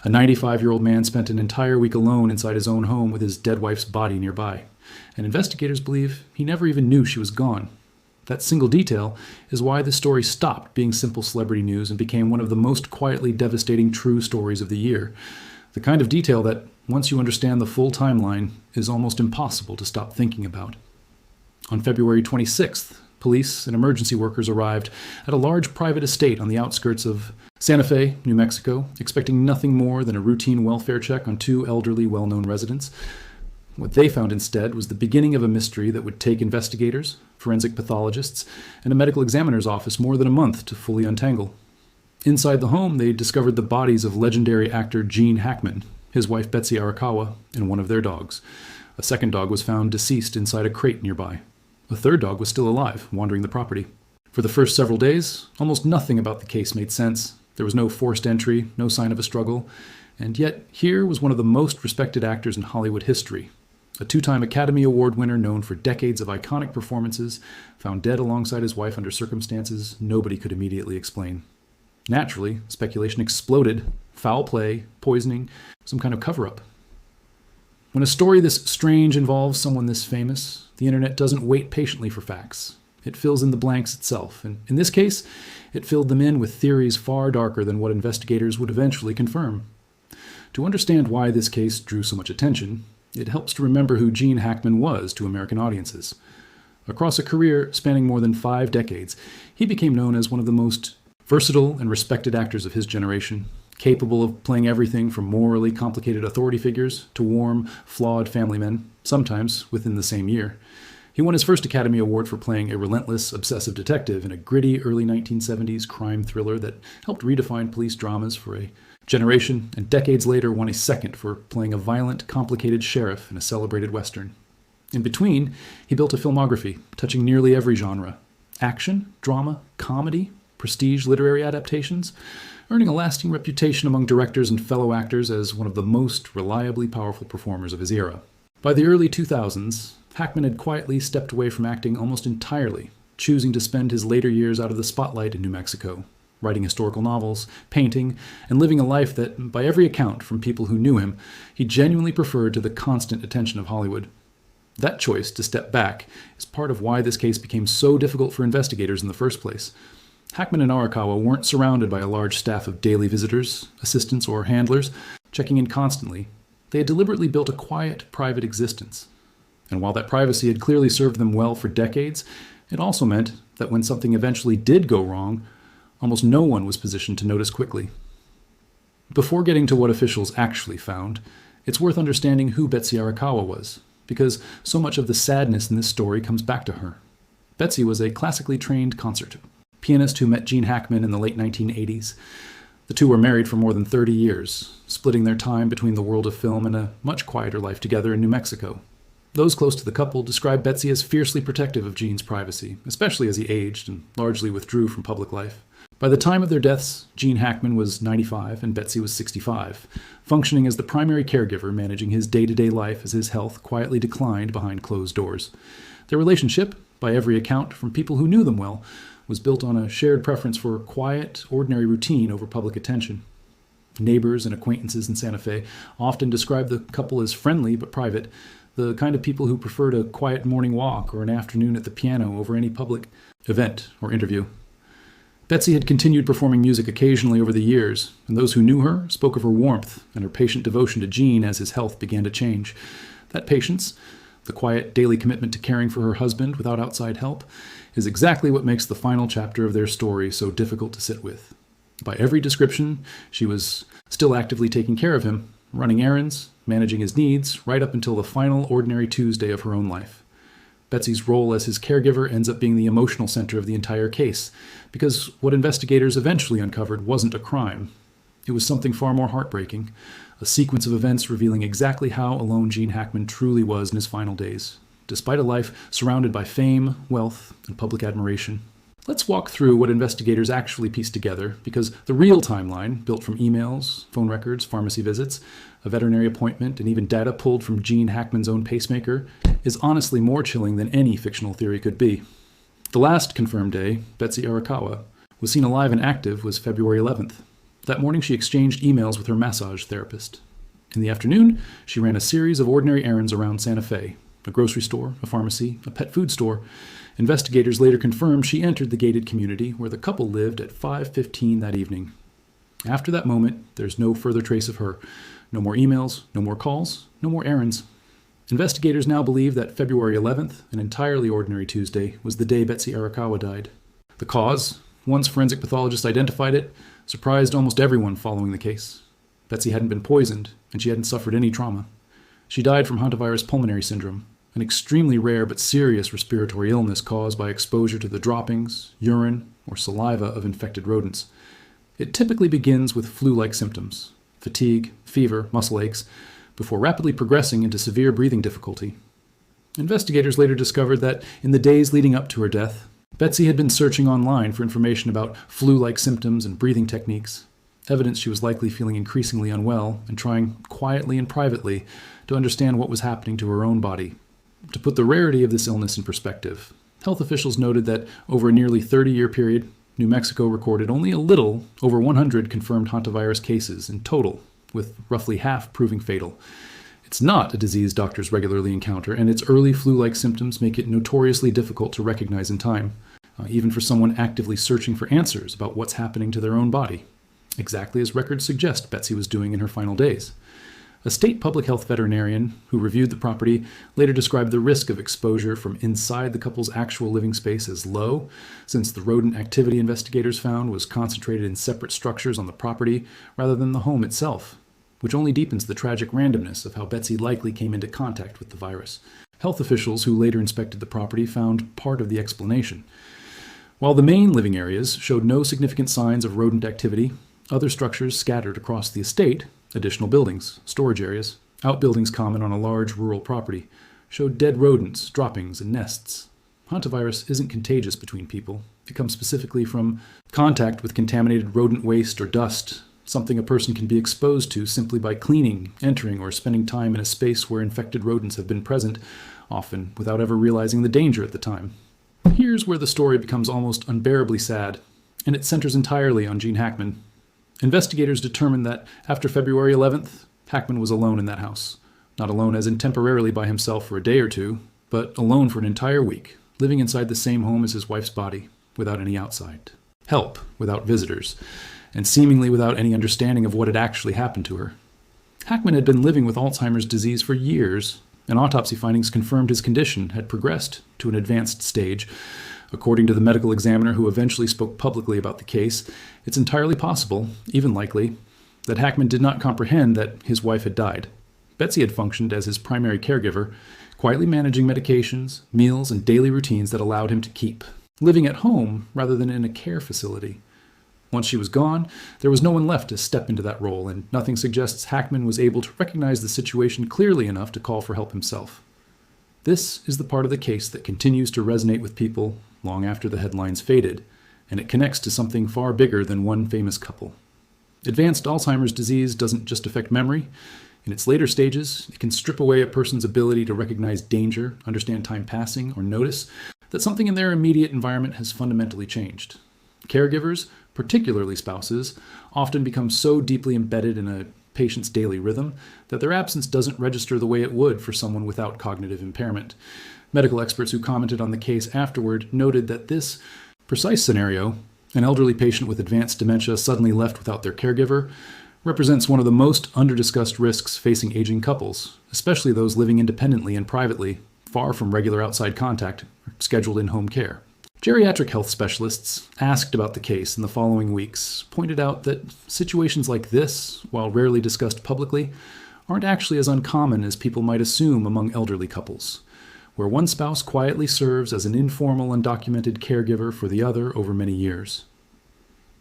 A 95-year-old man spent an entire week alone inside his own home with his dead wife's body nearby, and investigators believe he never even knew she was gone. That single detail is why the story stopped being simple celebrity news and became one of the most quietly devastating true stories of the year. The kind of detail that, once you understand the full timeline, is almost impossible to stop thinking about. On February 26th, police and emergency workers arrived at a large private estate on the outskirts of Santa Fe, New Mexico, expecting nothing more than a routine welfare check on two elderly, well-known residents. What they found instead was the beginning of a mystery that would take investigators, forensic pathologists, and a medical examiner's office more than a month to fully untangle. Inside the home, they discovered the bodies of legendary actor Gene Hackman, his wife Betsy Arakawa, and one of their dogs. A second dog was found deceased inside a crate nearby. A third dog was still alive, wandering the property. For the first several days, almost nothing about the case made sense. There was no forced entry, no sign of a struggle, and yet here was one of the most respected actors in Hollywood history. A two-time Academy Award winner known for decades of iconic performances, found dead alongside his wife under circumstances nobody could immediately explain. Naturally, speculation exploded. Foul play, poisoning, some kind of cover-up. When a story this strange involves someone this famous, the internet doesn't wait patiently for facts. It fills in the blanks itself, and in this case, it filled them in with theories far darker than what investigators would eventually confirm. To understand why this case drew so much attention, it helps to remember who Gene Hackman was to American audiences. Across a career spanning more than 5 decades, he became known as one of the most versatile and respected actors of his generation, capable of playing everything from morally complicated authority figures to warm, flawed family men, sometimes within the same year. He won his first Academy Award for playing a relentless, obsessive detective in a gritty early 1970s crime thriller that helped redefine police dramas for a generation, and decades later won a second for playing a violent, complicated sheriff in a celebrated Western. In between, he built a filmography touching nearly every genre: action, drama, comedy, prestige literary adaptations, earning a lasting reputation among directors and fellow actors as one of the most reliably powerful performers of his era. By the early 2000s, Hackman had quietly stepped away from acting almost entirely, choosing to spend his later years out of the spotlight in New Mexico, writing historical novels, painting, and living a life that, by every account from people who knew him, he genuinely preferred to the constant attention of Hollywood. That choice to step back is part of why this case became so difficult for investigators in the first place. Hackman and Arakawa weren't surrounded by a large staff of daily visitors, assistants, or handlers, checking in constantly. They had deliberately built a quiet, private existence. And while that privacy had clearly served them well for decades, it also meant that when something eventually did go wrong, almost no one was positioned to notice quickly. Before getting to what officials actually found, it's worth understanding who Betsy Arakawa was, because so much of the sadness in this story comes back to her. Betsy was a classically trained concert pianist who met Gene Hackman in the late 1980s. The two were married for more than 30 years, splitting their time between the world of film and a much quieter life together in New Mexico. Those close to the couple described Betsy as fiercely protective of Gene's privacy, especially as he aged and largely withdrew from public life. By the time of their deaths, Gene Hackman was 95 and Betsy was 65, functioning as the primary caregiver managing his day-to-day life as his health quietly declined behind closed doors. Their relationship, by every account from people who knew them well, was built on a shared preference for quiet, ordinary routine over public attention. Neighbors and acquaintances in Santa Fe often describe the couple as friendly but private, the kind of people who preferred a quiet morning walk or an afternoon at the piano over any public event or interview. Betsy had continued performing music occasionally over the years, and those who knew her spoke of her warmth and her patient devotion to Gene as his health began to change. That patience, the quiet daily commitment to caring for her husband without outside help, is exactly what makes the final chapter of their story so difficult to sit with. By every description, she was still actively taking care of him, running errands, managing his needs, right up until the final ordinary Tuesday of her own life. Betsy's role as his caregiver ends up being the emotional center of the entire case, because what investigators eventually uncovered wasn't a crime. It was something far more heartbreaking, a sequence of events revealing exactly how alone Gene Hackman truly was in his final days, despite a life surrounded by fame, wealth, and public admiration. Let's walk through what investigators actually pieced together, because the real timeline, built from emails, phone records, pharmacy visits, a veterinary appointment, and even data pulled from Gene Hackman's own pacemaker, is honestly more chilling than any fictional theory could be. The last confirmed day Betsy Arakawa was seen alive and active was February 11th. That morning, she exchanged emails with her massage therapist. In the afternoon, she ran a series of ordinary errands around Santa Fe, a grocery store, a pharmacy, a pet food store. Investigators later confirmed she entered the gated community where the couple lived at 5:15 that evening. After that moment, there's no further trace of her. No more emails, no more calls, no more errands. Investigators now believe that February 11th, an entirely ordinary Tuesday, was the day Betsy Arakawa died. The cause, once forensic pathologists identified it, surprised almost everyone following the case. Betsy hadn't been poisoned, and she hadn't suffered any trauma. She died from hantavirus pulmonary syndrome, an extremely rare but serious respiratory illness caused by exposure to the droppings, urine, or saliva of infected rodents. It typically begins with flu-like symptoms, fatigue, fever, muscle aches, before rapidly progressing into severe breathing difficulty. Investigators later discovered that in the days leading up to her death, Betsy had been searching online for information about flu-like symptoms and breathing techniques, evidence she was likely feeling increasingly unwell and trying quietly and privately to understand what was happening to her own body. To put the rarity of this illness in perspective, health officials noted that over a nearly 30-year period, New Mexico recorded only a little over 100 confirmed hantavirus cases in total, with roughly half proving fatal. It's not a disease doctors regularly encounter, and its early flu-like symptoms make it notoriously difficult to recognize in time, even for someone actively searching for answers about what's happening to their own body, exactly as records suggest Betsy was doing in her final days. A state public health veterinarian who reviewed the property later described the risk of exposure from inside the couple's actual living space as low, since the rodent activity investigators found was concentrated in separate structures on the property rather than the home itself, which only deepens the tragic randomness of how Betsy likely came into contact with the virus. Health officials who later inspected the property found part of the explanation. While the main living areas showed no significant signs of rodent activity, other structures scattered across the estate, additional buildings, storage areas, outbuildings common on a large rural property, showed dead rodents, droppings, and nests. Hantavirus isn't contagious between people. It comes specifically from contact with contaminated rodent waste or dust, something a person can be exposed to simply by cleaning, entering, or spending time in a space where infected rodents have been present, often without ever realizing the danger at the time. Here's where the story becomes almost unbearably sad, and it centers entirely on Gene Hackman. Investigators determined that after February 11th, Hackman was alone in that house. Not alone as in temporarily by himself for a day or two, but alone for an entire week, living inside the same home as his wife's body, without any outside help, without visitors, and seemingly without any understanding of what had actually happened to her. Hackman had been living with Alzheimer's disease for years, and autopsy findings confirmed his condition had progressed to an advanced stage. According to the medical examiner who eventually spoke publicly about the case, it's entirely possible, even likely, that Hackman did not comprehend that his wife had died. Betsy had functioned as his primary caregiver, quietly managing medications, meals, and daily routines that allowed him to keep living at home rather than in a care facility. Once she was gone, there was no one left to step into that role, and nothing suggests Hackman was able to recognize the situation clearly enough to call for help himself. This is the part of the case that continues to resonate with people long after the headlines faded, and it connects to something far bigger than one famous couple. Advanced Alzheimer's disease doesn't just affect memory. In its later stages, it can strip away a person's ability to recognize danger, understand time passing, or notice that something in their immediate environment has fundamentally changed. Caregivers, particularly spouses, often become so deeply embedded in a patient's daily rhythm that their absence doesn't register the way it would for someone without cognitive impairment. Medical experts who commented on the case afterward noted that this precise scenario, an elderly patient with advanced dementia suddenly left without their caregiver, represents one of the most under-discussed risks facing aging couples, especially those living independently and privately, far from regular outside contact or scheduled in-home care. Geriatric health specialists asked about the case in the following weeks pointed out that situations like this, while rarely discussed publicly, aren't actually as uncommon as people might assume among elderly couples, where one spouse quietly serves as an informal, undocumented caregiver for the other over many years.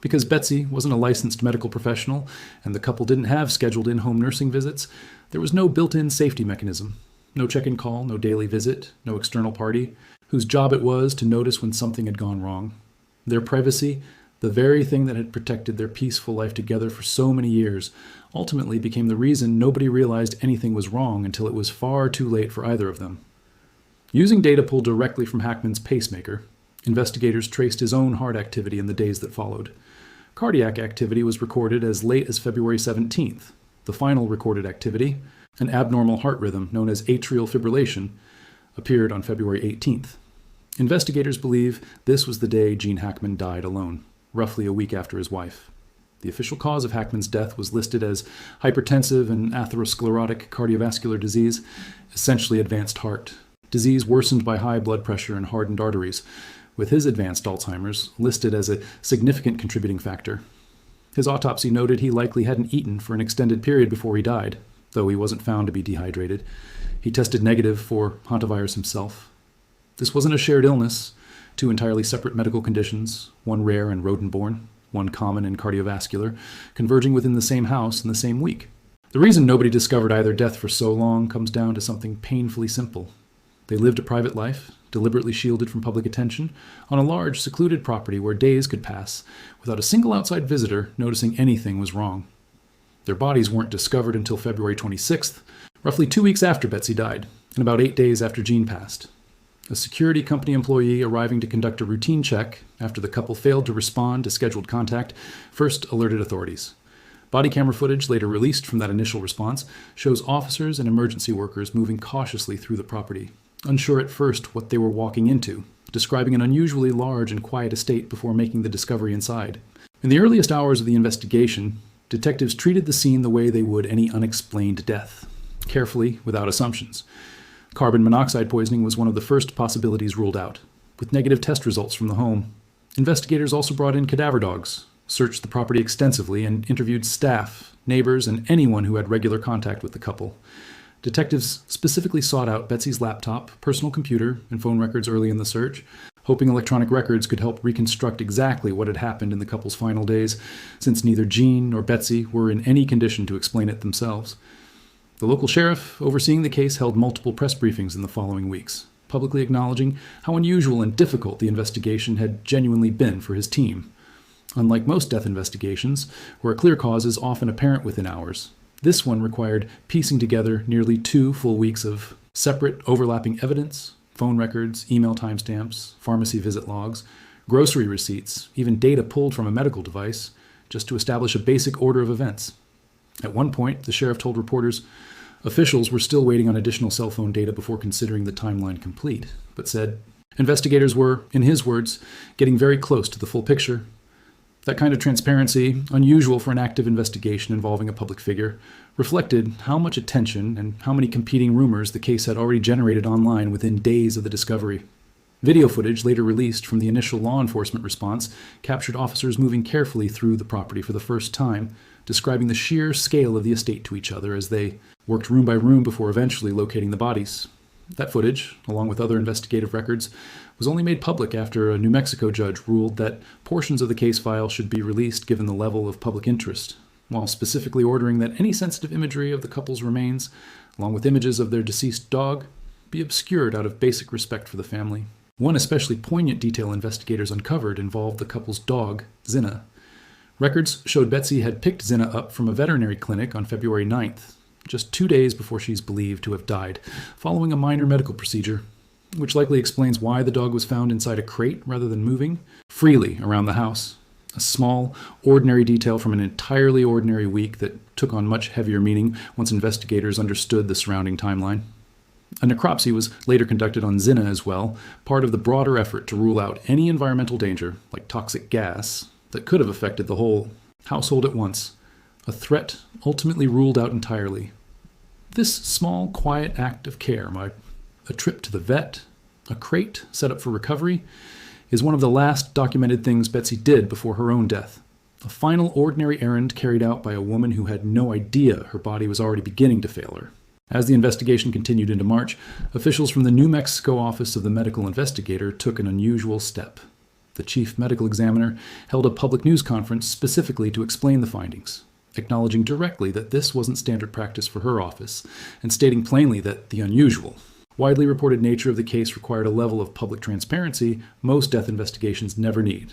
Because Betsy wasn't a licensed medical professional and the couple didn't have scheduled in-home nursing visits, there was no built-in safety mechanism. No check-in call, no daily visit, no external party, whose job it was to notice when something had gone wrong. Their privacy, the very thing that had protected their peaceful life together for so many years, ultimately became the reason nobody realized anything was wrong until it was far too late for either of them. Using data pulled directly from Hackman's pacemaker, investigators traced his own heart activity in the days that followed. Cardiac activity was recorded as late as February 17th. The final recorded activity, an abnormal heart rhythm known as atrial fibrillation, appeared on February 18th. Investigators believe this was the day Gene Hackman died alone, roughly a week after his wife. The official cause of Hackman's death was listed as hypertensive and atherosclerotic cardiovascular disease, essentially advanced heart, disease worsened by high blood pressure and hardened arteries, with his advanced Alzheimer's listed as a significant contributing factor. His autopsy noted he likely hadn't eaten for an extended period before he died, though he wasn't found to be dehydrated. He tested negative for hantavirus himself. This wasn't a shared illness, two entirely separate medical conditions, one rare and rodent-borne, one common and cardiovascular, converging within the same house in the same week. The reason nobody discovered either death for so long comes down to something painfully simple. They lived a private life, deliberately shielded from public attention, on a large, secluded property where days could pass without a single outside visitor noticing anything was wrong. Their bodies weren't discovered until February 26th, roughly 2 weeks after Betsy died, and about 8 days after Gene passed. A security company employee arriving to conduct a routine check after the couple failed to respond to scheduled contact first alerted authorities. Body camera footage later released from that initial response shows officers and emergency workers moving cautiously through the property, unsure at first what they were walking into, describing an unusually large and quiet estate before making the discovery inside. In the earliest hours of the investigation, detectives treated the scene the way they would any unexplained death, carefully, without assumptions. Carbon monoxide poisoning was one of the first possibilities ruled out, with negative test results from the home. Investigators also brought in cadaver dogs, searched the property extensively, and interviewed staff, neighbors, and anyone who had regular contact with the couple. Detectives specifically sought out Betsy's laptop, personal computer, and phone records early in the search, hoping electronic records could help reconstruct exactly what had happened in the couple's final days, since neither Gene nor Betsy were in any condition to explain it themselves. The local sheriff overseeing the case held multiple press briefings in the following weeks, publicly acknowledging how unusual and difficult the investigation had genuinely been for his team. Unlike most death investigations, where a clear cause is often apparent within hours, this one required piecing together nearly 2 full weeks of separate, overlapping evidence, phone records, email timestamps, pharmacy visit logs, grocery receipts, even data pulled from a medical device, just to establish a basic order of events. At one point, the sheriff told reporters officials were still waiting on additional cell phone data before considering the timeline complete, but said investigators were, in his words, getting very close to the full picture. That kind of transparency, unusual for an active investigation involving a public figure, reflected how much attention and how many competing rumors the case had already generated online within days of the discovery. Video footage later released from the initial law enforcement response captured officers moving carefully through the property for the first time, describing the sheer scale of the estate to each other as they worked room by room before eventually locating the bodies. That footage, along with other investigative records, was only made public after a New Mexico judge ruled that portions of the case file should be released given the level of public interest, while specifically ordering that any sensitive imagery of the couple's remains, along with images of their deceased dog, be obscured out of basic respect for the family. One especially poignant detail investigators uncovered involved the couple's dog, Zinna. Records showed Betsy had picked Zinna up from a veterinary clinic on February 9th, just 2 days before she's believed to have died, following a minor medical procedure, which likely explains why the dog was found inside a crate rather than moving freely around the house. A small, ordinary detail from an entirely ordinary week that took on much heavier meaning once investigators understood the surrounding timeline. A necropsy was later conducted on Zinna as well, part of the broader effort to rule out any environmental danger, like toxic gas, that could have affected the whole household at once. A threat ultimately ruled out entirely. This small, quiet act of care, a trip to the vet, a crate set up for recovery, is one of the last documented things Betsy did before her own death. A final ordinary errand carried out by a woman who had no idea her body was already beginning to fail her. As the investigation continued into March, officials from the New Mexico office of the medical investigator took an unusual step. The chief medical examiner held a public news conference specifically to explain the findings, acknowledging directly that this wasn't standard practice for her office, and stating plainly that the unusual, widely reported nature of the case required a level of public transparency most death investigations never need.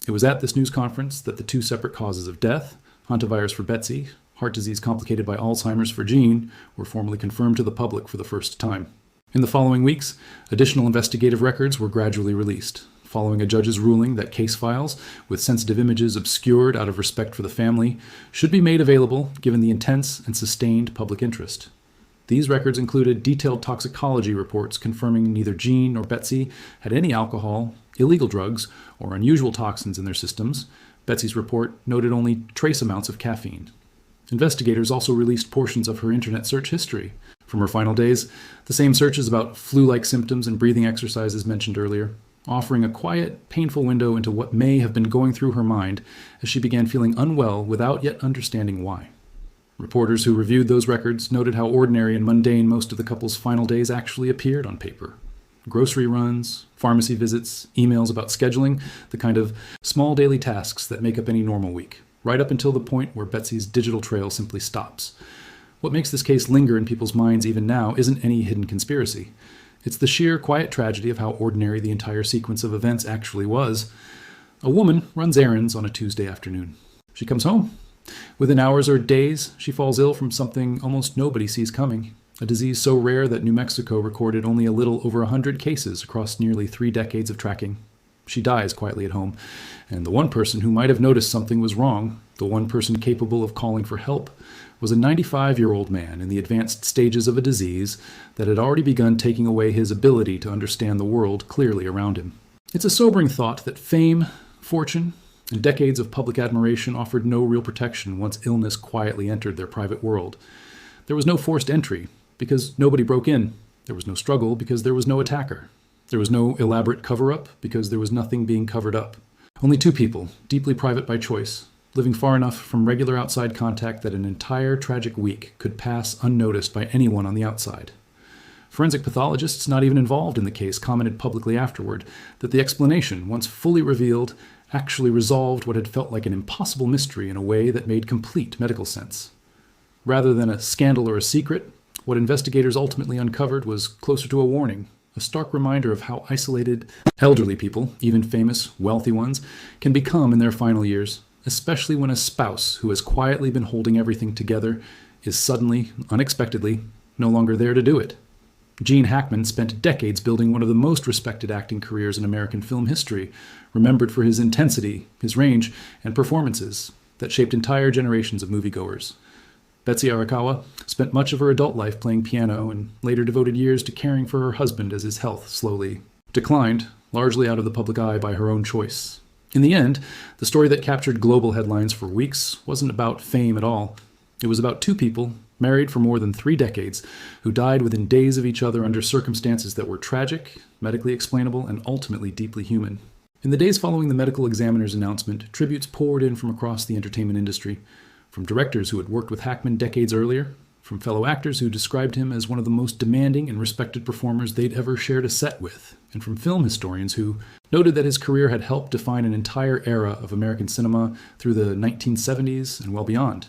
It was at this news conference that the 2 separate causes of death, hantavirus for Betsy, heart disease complicated by Alzheimer's for Gene, were formally confirmed to the public for the first time. In the following weeks, additional investigative records were gradually released, following a judge's ruling that case files, with sensitive images obscured out of respect for the family, should be made available given the intense and sustained public interest. These records included detailed toxicology reports confirming neither Gene nor Betsy had any alcohol, illegal drugs, or unusual toxins in their systems. Betsy's report noted only trace amounts of caffeine. Investigators also released portions of her internet search history. From her final days, the same searches about flu-like symptoms and breathing exercises mentioned earlier, offering a quiet, painful window into what may have been going through her mind as she began feeling unwell without yet understanding why. Reporters who reviewed those records noted how ordinary and mundane most of the couple's final days actually appeared on paper. Grocery runs, pharmacy visits, emails about scheduling, the kind of small daily tasks that make up any normal week, right up until the point where Betsy's digital trail simply stops. What makes this case linger in people's minds even now isn't any hidden conspiracy. It's the sheer, quiet tragedy of how ordinary the entire sequence of events actually was. A woman runs errands on a Tuesday afternoon. She comes home. Within hours or days, she falls ill from something almost nobody sees coming, a disease so rare that New Mexico recorded only a little over 100 cases across nearly 3 decades of tracking. She dies quietly at home, and the one person who might have noticed something was wrong, the one person capable of calling for help, was a 95-year-old man in the advanced stages of a disease that had already begun taking away his ability to understand the world clearly around him. It's a sobering thought that fame, fortune, and decades of public admiration offered no real protection once illness quietly entered their private world. There was no forced entry, because nobody broke in. There was no struggle, because there was no attacker. There was no elaborate cover-up, because there was nothing being covered up. Only 2 people, deeply private by choice, living far enough from regular outside contact that an entire tragic week could pass unnoticed by anyone on the outside. Forensic pathologists not even involved in the case commented publicly afterward that the explanation, once fully revealed, actually resolved what had felt like an impossible mystery in a way that made complete medical sense. Rather than a scandal or a secret, what investigators ultimately uncovered was closer to a warning, a stark reminder of how isolated elderly people, even famous, wealthy ones, can become in their final years, especially when a spouse who has quietly been holding everything together is suddenly, unexpectedly, no longer there to do it. Gene Hackman spent decades building one of the most respected acting careers in American film history, remembered for his intensity, his range, and performances that shaped entire generations of moviegoers. Betsy Arakawa spent much of her adult life playing piano and later devoted years to caring for her husband as his health slowly declined, largely out of the public eye by her own choice. In the end, the story that captured global headlines for weeks wasn't about fame at all. It was about 2 people, married for more than 3 decades, who died within days of each other under circumstances that were tragic, medically explainable, and ultimately deeply human. In the days following the medical examiner's announcement, tributes poured in from across the entertainment industry, from directors who had worked with Hackman decades earlier, from fellow actors who described him as one of the most demanding and respected performers they'd ever shared a set with, and from film historians who noted that his career had helped define an entire era of American cinema through the 1970s and well beyond.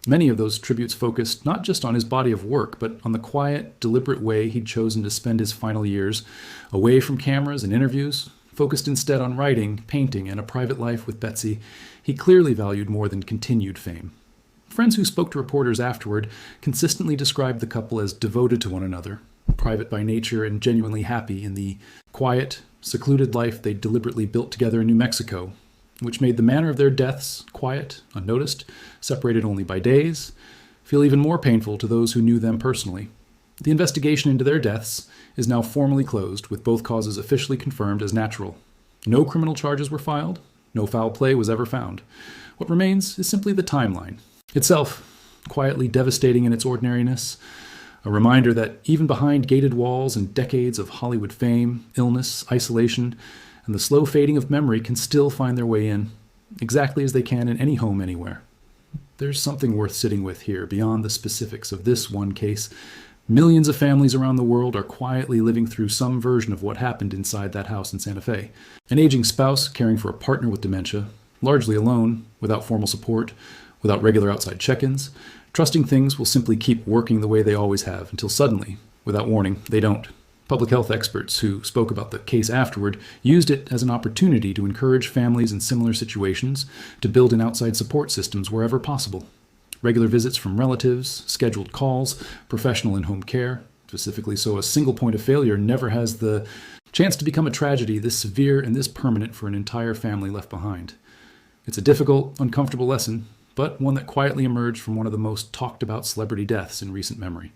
Many of those tributes focused not just on his body of work, but on the quiet, deliberate way he'd chosen to spend his final years, away from cameras and interviews, focused instead on writing, painting, and a private life with Betsy. He clearly valued more than continued fame. Friends who spoke to reporters afterward consistently described the couple as devoted to one another, private by nature and genuinely happy in the quiet, secluded life they deliberately built together in New Mexico, which made the manner of their deaths quiet, unnoticed, separated only by days, feel even more painful to those who knew them personally. The investigation into their deaths is now formally closed, with both causes officially confirmed as natural. No criminal charges were filed, no foul play was ever found. What remains is simply the timeline, itself quietly devastating in its ordinariness, a reminder that even behind gated walls and decades of Hollywood fame, illness, isolation, and the slow fading of memory can still find their way in, exactly as they can in any home anywhere. There's something worth sitting with here beyond the specifics of this one case. Millions of families around the world are quietly living through some version of what happened inside that house in Santa Fe. An aging spouse caring for a partner with dementia, largely alone, without formal support, without regular outside check-ins, trusting things will simply keep working the way they always have until suddenly, without warning, they don't. Public health experts who spoke about the case afterward used it as an opportunity to encourage families in similar situations to build in outside support systems wherever possible. Regular visits from relatives, scheduled calls, professional in-home care, specifically so a single point of failure never has the chance to become a tragedy this severe and this permanent for an entire family left behind. It's a difficult, uncomfortable lesson, but one that quietly emerged from one of the most talked about celebrity deaths in recent memory.